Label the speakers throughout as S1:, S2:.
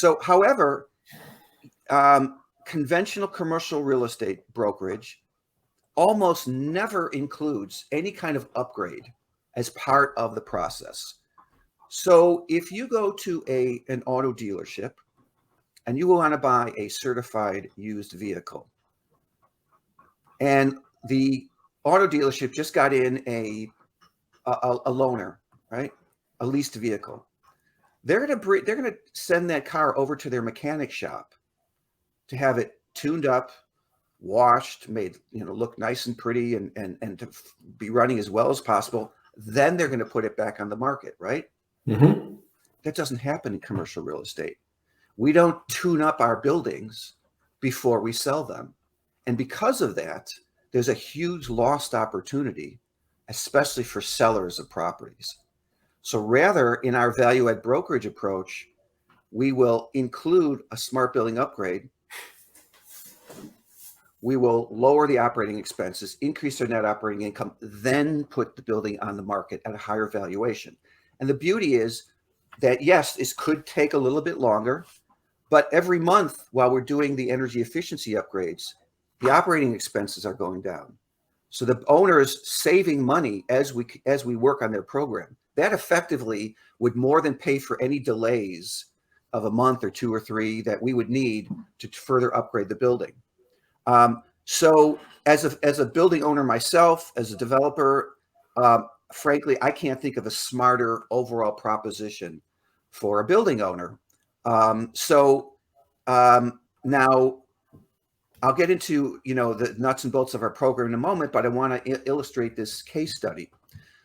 S1: So, however, conventional commercial real estate brokerage almost never includes any kind of upgrade as part of the process. So if you go to an auto dealership and you want to buy a certified used vehicle, and the auto dealership just got in a loaner, right? A leased vehicle. They're gonna send that car over to their mechanic shop to have it tuned up, washed, made, look nice and pretty, and to be running as well as possible. Then they're going to put it back on the market, right?
S2: Mm-hmm.
S1: That doesn't happen in commercial real estate. We don't tune up our buildings before we sell them. And because of that, there's a huge lost opportunity, especially for sellers of properties. So rather, in our value add brokerage approach, we will include a smart building upgrade. We will lower the operating expenses, increase their net operating income, then put the building on the market at a higher valuation. And the beauty is that, yes, this could take a little bit longer, but every month while we're doing the energy efficiency upgrades, the operating expenses are going down. So the owner is saving money as we work on their program. That effectively would more than pay for any delays of a month or 2 or 3 that we would need to further upgrade the building. So as a building owner myself, as a developer, frankly, I can't think of a smarter overall proposition for a building owner. Now I'll get into, the nuts and bolts of our program in a moment, but I want to illustrate this case study.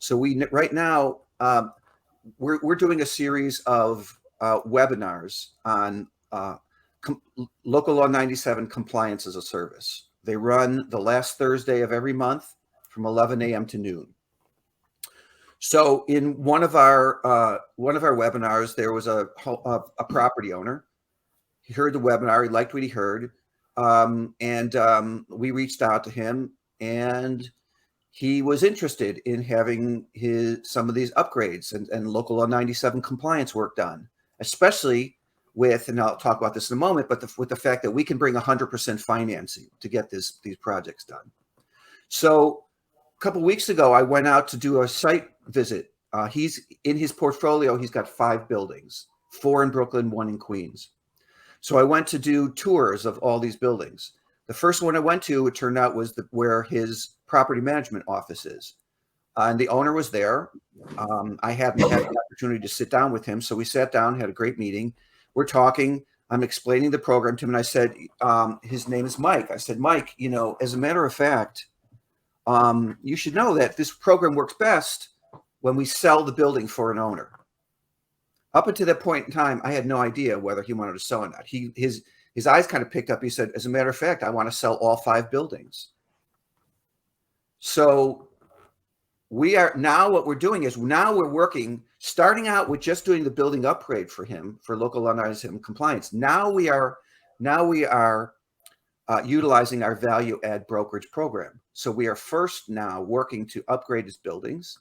S1: So right now, we're doing a series of webinars on Local Law 97 compliance as a service. They run the last Thursday of every month from 11 a.m. to noon. So in one of our webinars, there was a property owner. He heard the webinar. He liked what he heard. We reached out to him, and he was interested in having some of these upgrades and Local Law 97 compliance work done, especially with, and I'll talk about this in a moment, but with the fact that we can bring 100% financing to get these projects done. So a couple of weeks ago, I went out to do a site visit. He's in his portfolio. He's got 5 buildings, 4 in Brooklyn, 1 in Queens. So I went to do tours of all these buildings. The first one I went to, it turned out, was where his property management office is. And the owner was there. I hadn't had the opportunity to sit down with him. So we sat down, had a great meeting. We're talking. I'm explaining the program to him. And I said, his name is Mike. I said, Mike, as a matter of fact, you should know that this program works best when we sell the building for an owner. Up until that point in time, I had no idea whether he wanted to sell or not. His eyes kind of picked up. He said, as a matter of fact, I want to sell all 5 buildings. So what we're doing is now we're working, starting out with just doing the building upgrade for him for Local Law 97 compliance. Now we are utilizing our value add brokerage program. So we are first now working to upgrade his buildings.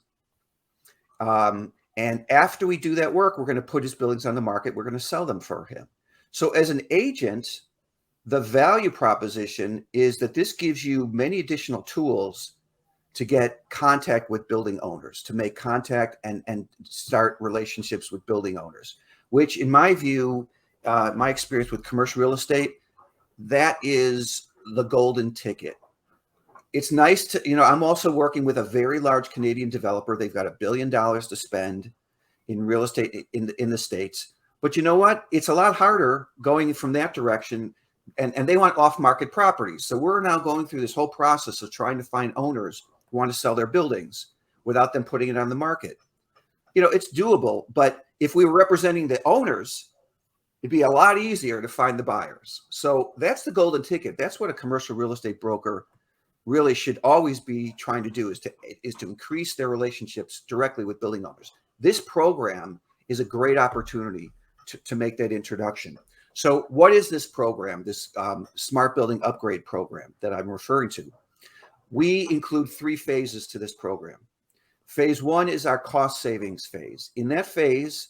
S1: And after we do that work, we're going to put his buildings on the market. We're going to sell them for him. So as an agent, the value proposition is that this gives you many additional tools to get contact with building owners, to make contact and start relationships with building owners, which in my view, my experience with commercial real estate, that is the golden ticket. It's nice to, I'm also working with a very large Canadian developer. They've got $1 billion to spend in real estate in the States. But you know what? It's a lot harder going from that direction. And they want off-market properties. So we're now going through this whole process of trying to find owners who want to sell their buildings without them putting it on the market. It's doable. But if we were representing the owners, it'd be a lot easier to find the buyers. So that's the golden ticket. That's what a commercial real estate broker really should always be trying to do, is to increase their relationships directly with building owners. This program is a great opportunity to make that introduction. So what is this program, this smart building upgrade program that I'm referring to? We include 3 phases to this program. Phase 1 is our cost savings phase. In that phase,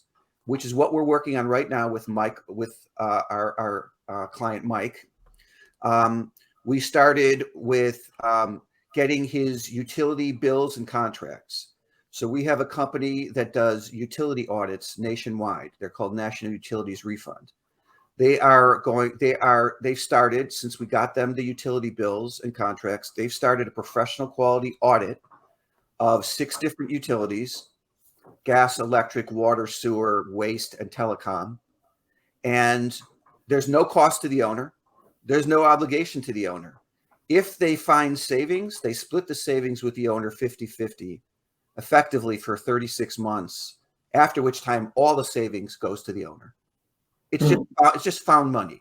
S1: which is what we're working on right now with Mike, with our client Mike. We started with getting his utility bills and contracts. So we have a company that does utility audits nationwide. They're called National Utilities Refund. They've started, since we got them the utility bills and contracts, they've started a professional quality audit of 6 different utilities: gas, electric, water, sewer, waste, and telecom. And there's no cost to the owner. There's no obligation to the owner. If they find savings, they split the savings with the owner 50-50, effectively for 36 months, after which time all the savings goes to the owner. It's just found money.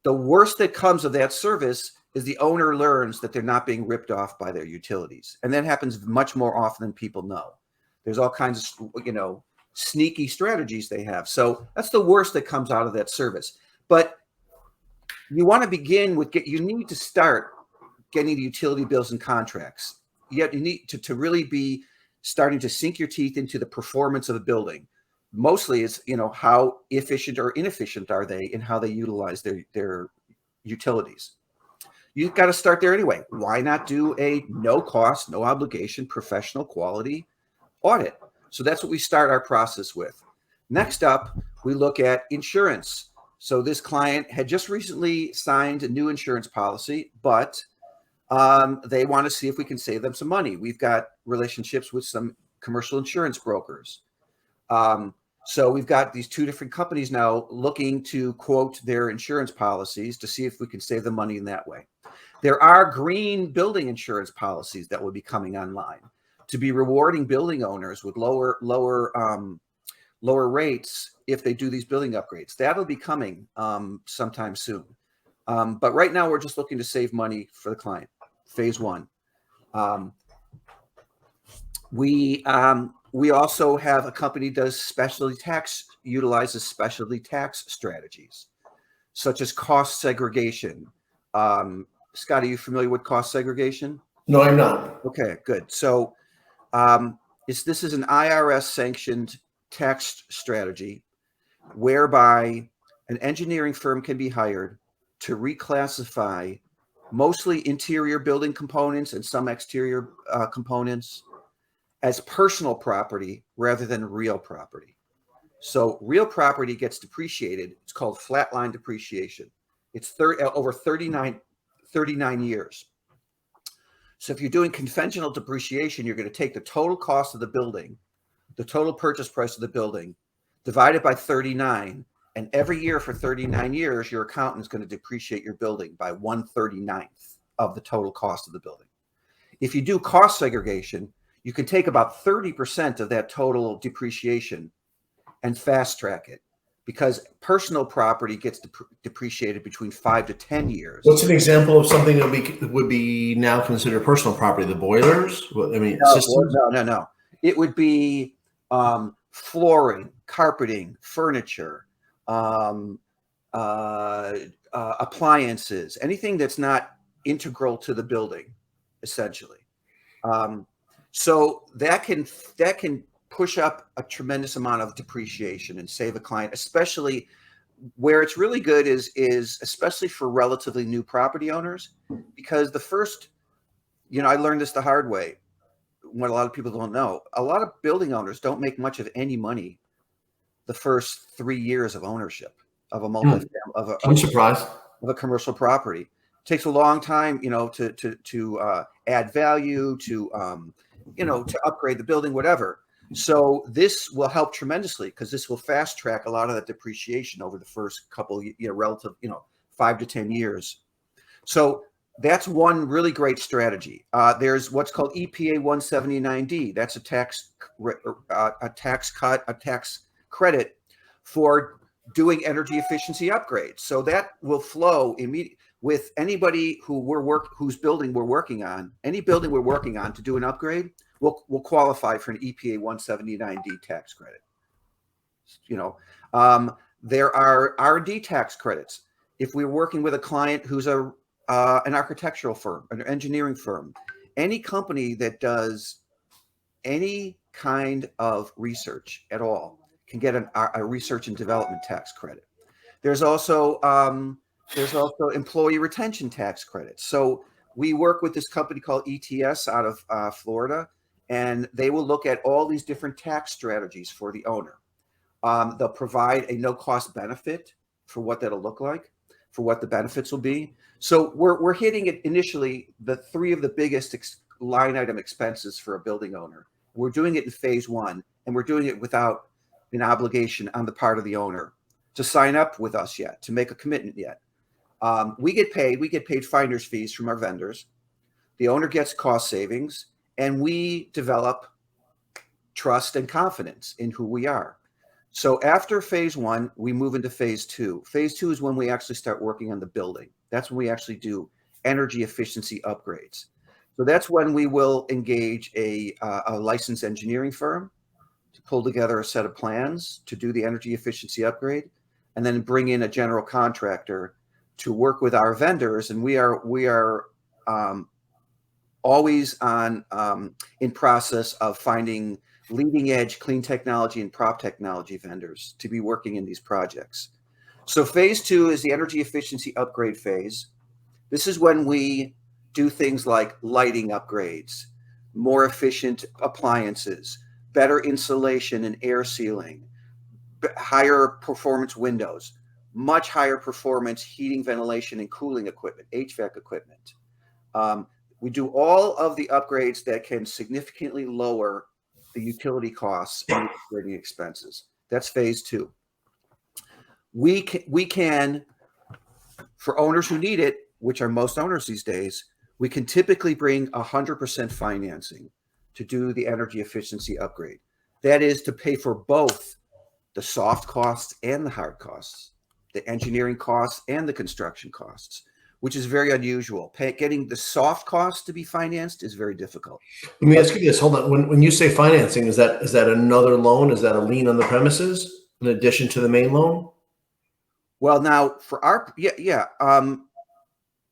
S1: The worst that comes of that service is the owner learns that they're not being ripped off by their utilities. And that happens much more often than people know. There's all kinds of, sneaky strategies they have. So that's the worst that comes out of that service. But you want to begin with, you need to start getting the utility bills and contracts. Yet you need to really be starting to sink your teeth into the performance of the building. Mostly it's, how efficient or inefficient are they in how they utilize their utilities. You've got to start there anyway. Why not do a no cost, no obligation, professional quality audit? So that's what we start our process with. Next up, we look at insurance. So this client had just recently signed a new insurance policy, but they want to see if we can save them some money. We've got relationships with some commercial insurance brokers. So we've got these 2 different companies now looking to quote their insurance policies to see if we can save them money in that way. There are green building insurance policies that will be coming online to be rewarding building owners with lower rates if they do these building upgrades. That'll be coming sometime soon. But right now we're just looking to save money for the client. Phase 1. We also have a company that utilizes specialty tax strategies, such as cost segregation. Scott, are you familiar with cost segregation?
S2: No, I'm not.
S1: Okay, good. So this is an IRS sanctioned tax strategy whereby an engineering firm can be hired to reclassify mostly interior building components and some exterior components as personal property rather than real property. So real property gets depreciated. It's called flatline depreciation. It's over 39 years. So if you're doing conventional depreciation, you're going to take the total cost of the building, the total purchase price of the building, divide it by 39, and every year for 39 years, your accountant is going to depreciate your building by 1/39 of the total cost of the building. If you do cost segregation, you can take about 30% of that total depreciation and fast track it, because personal property gets depreciated between 5 to 10 years.
S2: What's an example of something that would be now considered personal property? The boilers? Systems?
S1: No. It would be flooring, carpeting, furniture, appliances, anything that's not integral to the building, essentially. So that can push up a tremendous amount of depreciation and save a client, especially where it's really good is especially for relatively new property owners, because the first, I learned this the hard way. What a lot of people don't know, a lot of building owners don't make much of any money the first 3 years of ownership of a multi-family,
S2: I'm surprised.
S1: Of a commercial property. It takes a long time, to add value, to upgrade the building, whatever. So this will help tremendously, because this will fast track a lot of that depreciation over the first couple, relative, 5 to 10 years. So that's one really great strategy. There's what's called EPA 179D. That's a tax credit for doing energy efficiency upgrades. So that will flow immediately with anybody whose building we're working on. Any building we're working on to do an upgrade will qualify for an EPA 179D tax credit. There are R&D tax credits. If we're working with a client who's an architectural firm, an engineering firm, any company that does any kind of research at all can get a research and development tax credit. There's also employee retention tax credits. So we work with this company called ETS out of Florida, and they will look at all these different tax strategies for the owner. They'll provide a no-cost benefit for what that'll look like, for what the benefits will be. So we're hitting it initially, the three of the biggest line item expenses for a building owner. We're doing it in phase one, and we're doing it without an obligation on the part of the owner to sign up with us yet, to make a commitment yet. We get paid finder's fees from our vendors. The owner gets cost savings, and we develop trust and confidence in who we are. So after phase one, we move into phase two. Phase two is when we actually start working on the building. That's when we actually do energy efficiency upgrades. So that's when we will engage a licensed engineering firm to pull together a set of plans to do the energy efficiency upgrade, and then bring in a general contractor to work with our vendors. And we are always in process of finding leading edge clean technology and prop technology vendors to be working in these projects. So phase two is the energy efficiency upgrade phase. This is when we do things like lighting upgrades, more efficient appliances, better insulation and air sealing, higher performance windows, much higher performance heating, ventilation, and cooling equipment, HVAC equipment. We do all of the upgrades that can significantly lower the utility costs and the operating expenses. That's phase two. We can, for owners who need it, which are most owners these days, we can typically bring 100% financing to do the energy efficiency upgrade. That is to pay for both the soft costs and the hard costs, the engineering costs and the construction costs, which is very unusual. Getting the soft costs to be financed is very difficult.
S2: Let me ask you this. Hold on. When you say financing, is that another loan? Is that a lien on the premises in addition to the main loan?
S1: Well, now for our,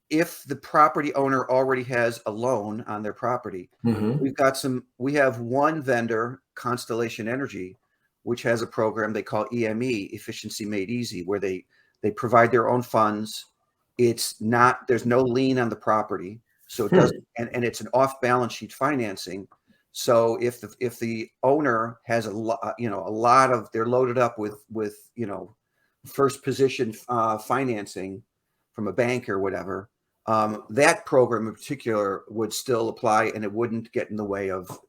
S1: if the property owner already has a loan on their property, we have one vendor, Constellation Energy, which has a program they call EME, Efficiency Made Easy, where they provide their own funds. There's no lien on the property, so it doesn't, and it's an off-balance sheet financing. So if the owner has a lot of, they're loaded up with first position financing from a bank or whatever, that program in particular would still apply, and it wouldn't get in the way of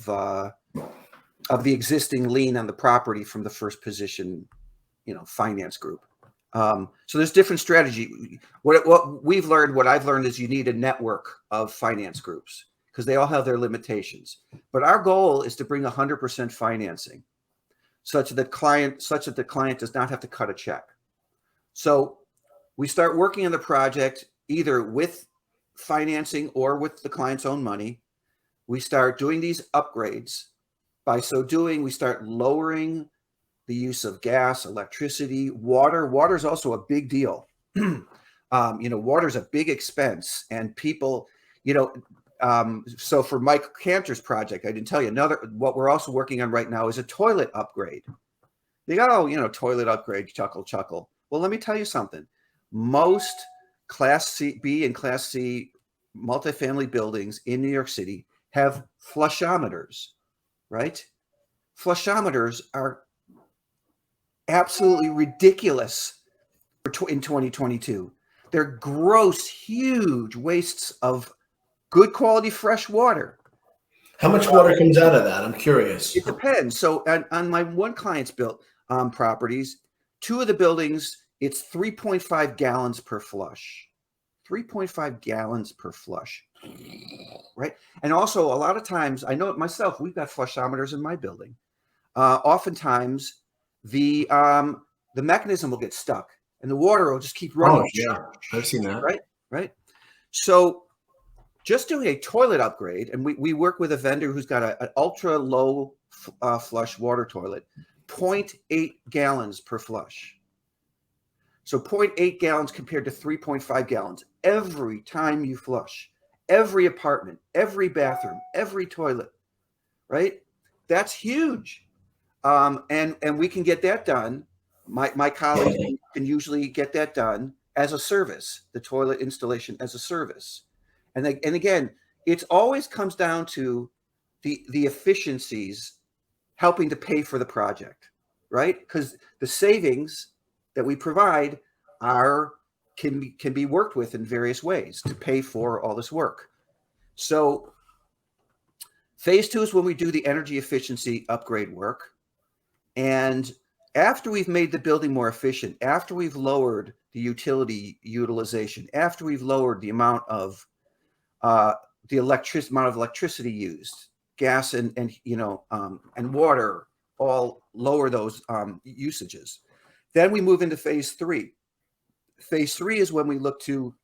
S1: the existing lien on the property from the first position, finance group. So there's different strategy. What I've learned is you need a network of finance groups because they all have their limitations. But our goal is to bring 100% financing, such that the client does not have to cut a check. So we start working on the project either with financing or with the client's own money. We start doing these upgrades. By so doing, we start lowering the use of gas, electricity, water. Water is also a big deal. Water is a big expense, and people, so for Mike Cantor's project, I didn't tell you, what we're also working on right now is a toilet upgrade. They go, toilet upgrade, chuckle. Well, let me tell you something. Most Class B and Class C multifamily buildings in New York City have flushometers, right? Flushometers are absolutely ridiculous in 2022. They're gross, huge wastes of good quality fresh water.
S2: How much water comes out of that? I'm curious.
S1: It depends. So on my one client's built properties, two of the buildings, it's 3.5 gallons per flush. 3.5 gallons per flush, right? And also a lot of times, I know it myself, we've got flushometers in my building. Oftentimes the mechanism will get stuck and the water will just keep running.
S2: Oh, yeah, I've seen that.
S1: Right. So just doing a toilet upgrade, and we work with a vendor who's got an ultra low flush water toilet, 0.8 gallons per flush. So 0.8 gallons compared to 3.5 gallons every time you flush, every apartment, every bathroom, every toilet, right? That's huge. And we can get that done. My colleagues can usually get that done as a service, the toilet installation as a service. And again, it always comes down to the efficiencies helping to pay for the project, right? Because the savings that we provide can be worked with in various ways to pay for all this work. So phase 2 is when we do the energy efficiency upgrade work. And after we've made the building more efficient, after we've lowered the utility utilization, after we've lowered the amount of electricity used, gas and water, all lower those usages. Then we move into phase 3. Phase 3 is when we look to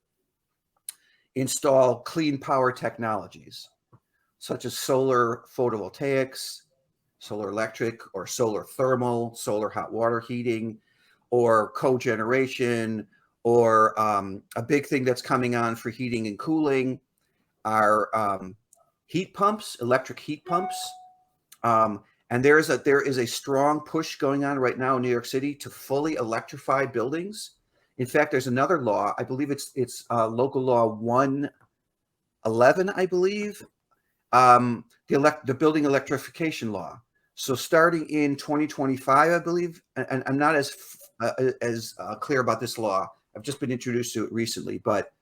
S1: install clean power technologies, such as solar photovoltaics, solar electric, or solar thermal, solar hot water heating, or cogeneration, or a big thing that's coming on for heating and cooling are heat pumps, electric heat pumps. And there is a strong push going on right now in New York City to fully electrify buildings. In fact, there's another law, I believe it's local law 111, I believe, the building electrification law. So starting in 2025, I believe, and I'm not as clear about this law. I've just been introduced to it recently, but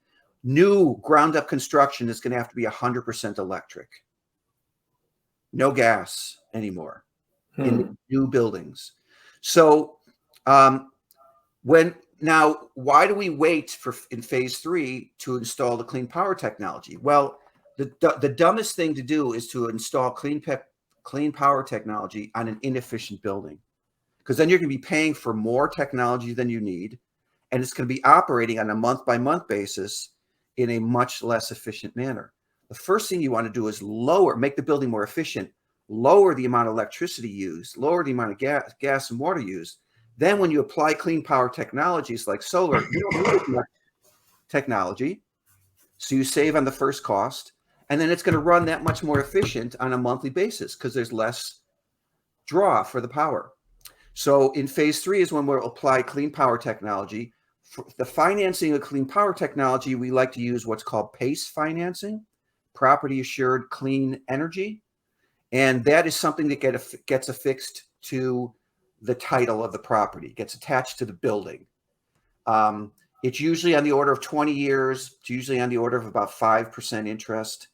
S1: new ground up construction is going to have to be 100% electric. No gas anymore in new buildings. So why do we wait in phase 3 to install the clean power technology? Well, the dumbest thing to do is to install clean power technology on an inefficient building, because then you're going to be paying for more technology than you need, and it's going to be operating on a month-by-month basis in a much less efficient manner. The first thing you want to do is make the building more efficient, lower the amount of electricity used, lower the amount of gas and water used. Then when you apply clean power technologies like solar, you don't need as much technology, so you save on the first cost, and then it's going to run that much more efficient on a monthly basis because there's less draw for the power. So in phase 3 is when we'll apply clean power technology. For the financing of clean power technology, we like to use what's called PACE financing, property assured clean energy. And that is something that gets affixed to the title of the property, gets attached to the building. It's usually on the order of 20 years. It's usually on the order of about 5% interest.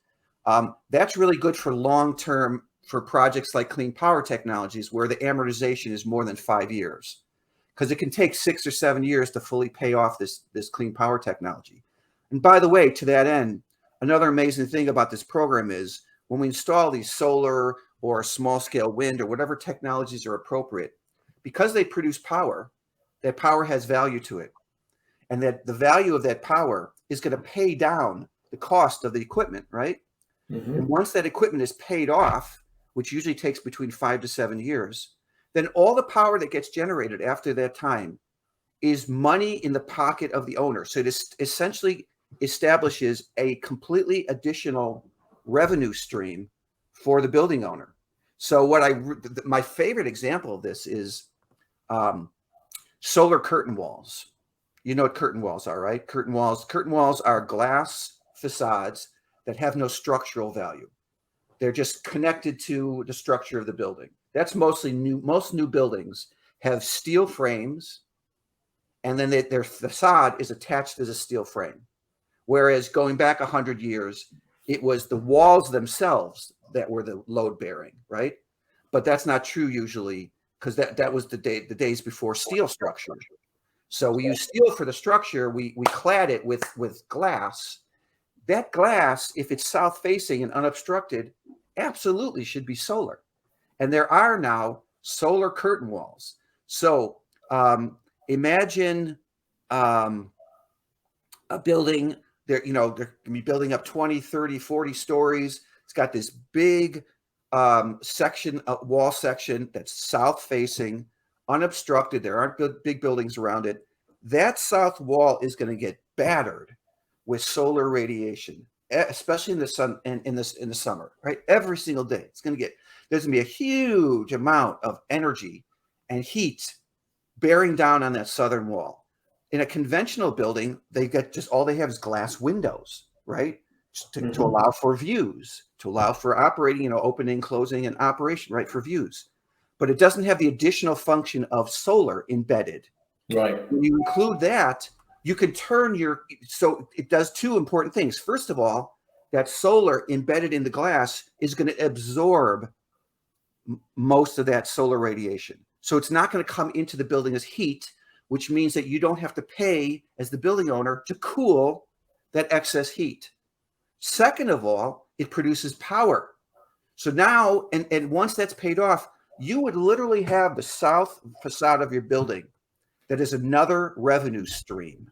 S1: That's really good for long-term, for projects like clean power technologies, where the amortization is more than 5 years, because it can take 6 or 7 years to fully pay off this clean power technology. And by the way, to that end, another amazing thing about this program is when we install these solar or small scale wind or whatever technologies are appropriate, because they produce power, that power has value to it. And that the value of that power is going to pay down the cost of the equipment, right? Mm-hmm. And once that equipment is paid off, which usually takes between 5 to 7 years, then all the power that gets generated after that time is money in the pocket of the owner. So it essentially establishes a completely additional revenue stream for the building owner. So my favorite example of this is solar curtain walls. You know what curtain walls are, right? Curtain walls are glass facades that have no structural value. They're just connected to the structure of the building. That's mostly new. Most new buildings have steel frames, and then their facade is attached as a steel frame. Whereas going back 100 years, it was the walls themselves that were the load bearing, right? But that's not true usually, because that was the days before steel structure. So we use steel for the structure. We clad it with glass. That glass, if it's south facing and unobstructed, absolutely should be solar. And there are now solar curtain walls. So imagine a building, they're going to be building up 20, 30, 40 stories. It's got this big wall section that's south facing, unobstructed. There aren't big buildings around it. That south wall is going to get battered with solar radiation, especially in the sun and in the summer, right? Every single day, it's going to get. there's going to be a huge amount of energy and heat bearing down on that southern wall. In a conventional building, they get just all they have is glass windows, right? To allow for views, to allow for operating, opening, closing, and operation, right, for views. But it doesn't have the additional function of solar embedded.
S2: Right.
S1: When you include that, you can turn so it does two important things. First of all, that solar embedded in the glass is going to absorb most of that solar radiation. So it's not going to come into the building as heat, which means that you don't have to pay as the building owner to cool that excess heat. Second of all, it produces power. So now, and once that's paid off, you would literally have the south facade of your building that is another revenue stream.